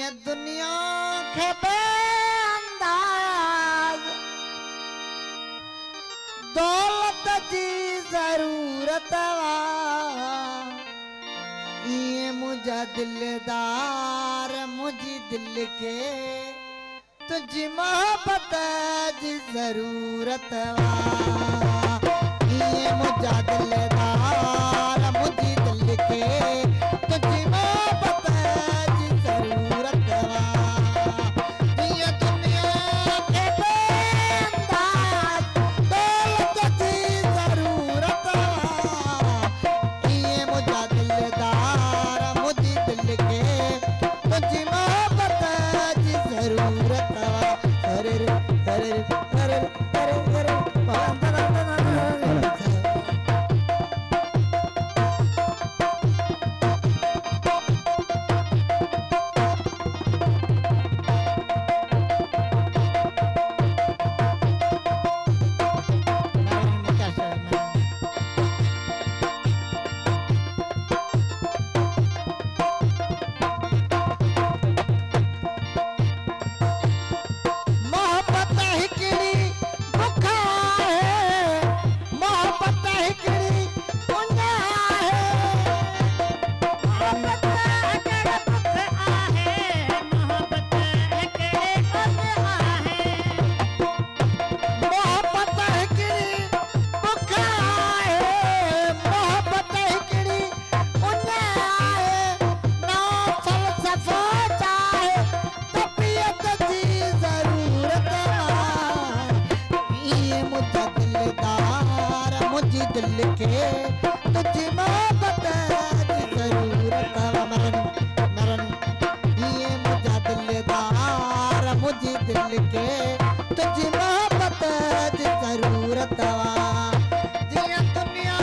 ये दुनिया के बेअंदाज दौलत जी जरूरत ये मुझा दिलदार मुझी दिल के तुझी मोहब्बत जी जरूरत ये मुझा दिलदार मुझी दिल के तुझी मोहब्बत जी जरूरत ये दुनिया के बेअंदाज दौलत जी जरूरत ये मुझा दिलदार मुझी दिल के तुझी मोहब्बत जी जरूरत अरे अरे अरे अरे अरे अरे दिल के तुझी मोहब्बत की जरूरत मरन ये मुझा दिलदार मुझी दिल के तुझी मोहब्बत की जरूरत जिया दुनिया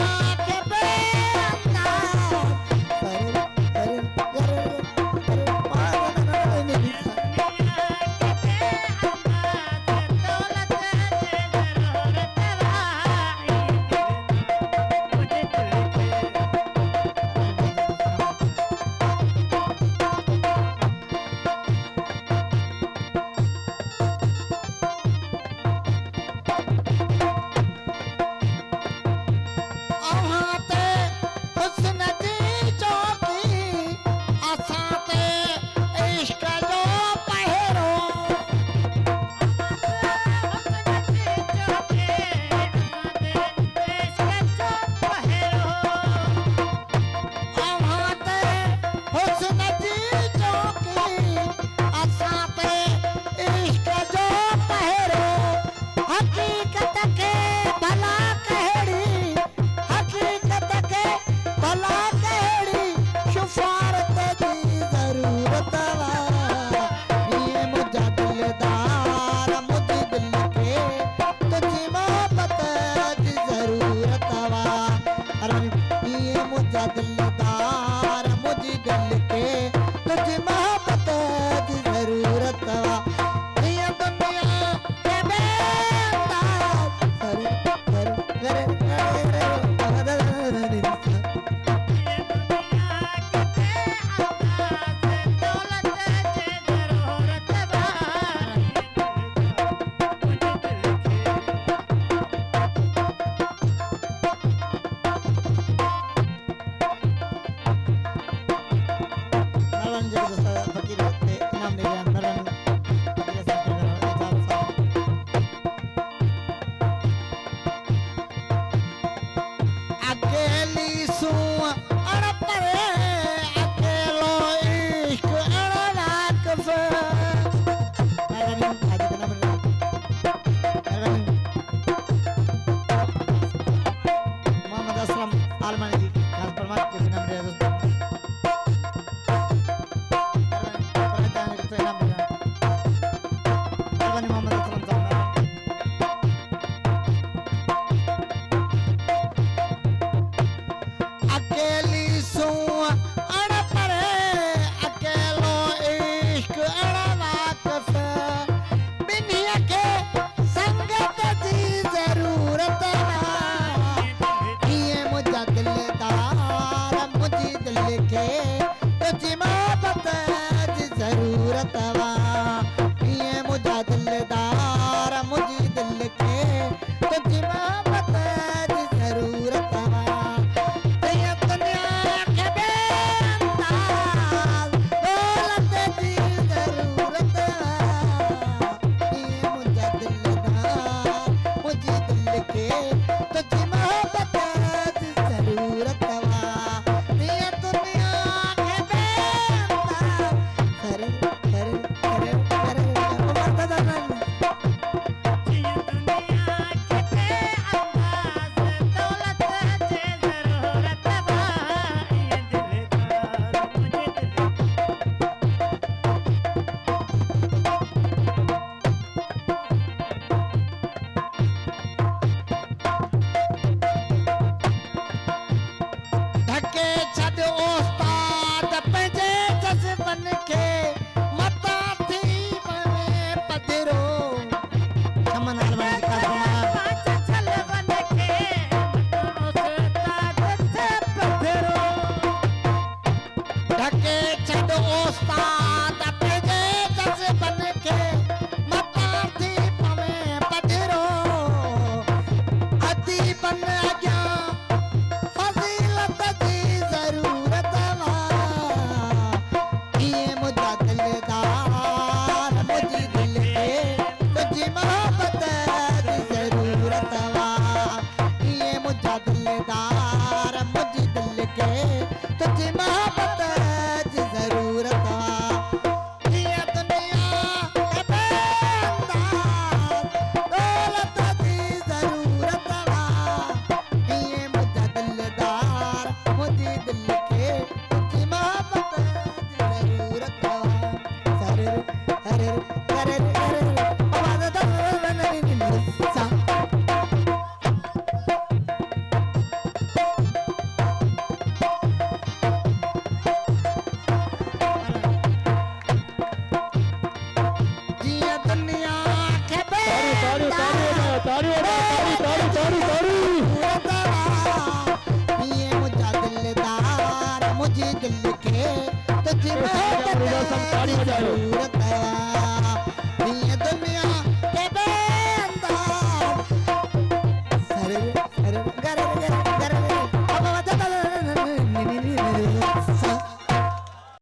के बेअंदाज ज़रूरतवा ये मुझा दिलदार मुझी दिल के तुझी मोहब्बत जी ज़रूरतवा ये दुनिया के बेअंदाज़ दौलत जी ज़रूरतवा ये मुझा दिलदार मुझी दिल के तुझी मोहब्बत जी ज़रूरतवा ये दुनिया के बेअंदाज़ करे करे करे करे जिया दुनिया के बेअंदाज़ दौलत जे ज़रूरत बा ये दिलदार मुझे दिल धके छॾ उस्ताद पंहिंजे जज़्बन खे मता थी पवे पधिरो समनाल बन पांच छल बन के उस्ताद से पधरो धके छॾ उस्ताद पंहिंजे जज़्बन खे मता थी पवे पधिरो अदीबन अॻियां फज़ीलत जी ज़रूरत वा ये मुझा दिलदार मुझी दिल के तुझी मोहब्बत जी ज़रूरत वा ये मुझा दिलदार मुझी दिल के तुझी मोहब्बत जी ज़रूरत वा ये दुनिया के बेअंदाज़ दौलत जी ज़रूरत वा ये मुझा दिलदार मुझी दिल के तुझी मोहब्बत जी ज़रूरत वा सरे अरे अरे अरे आवाज़ दे नहीं सा जिया दुनिया के ये मुझा दिलदार मुझे दिल के तुझे मोहब्बत की ज़रूरत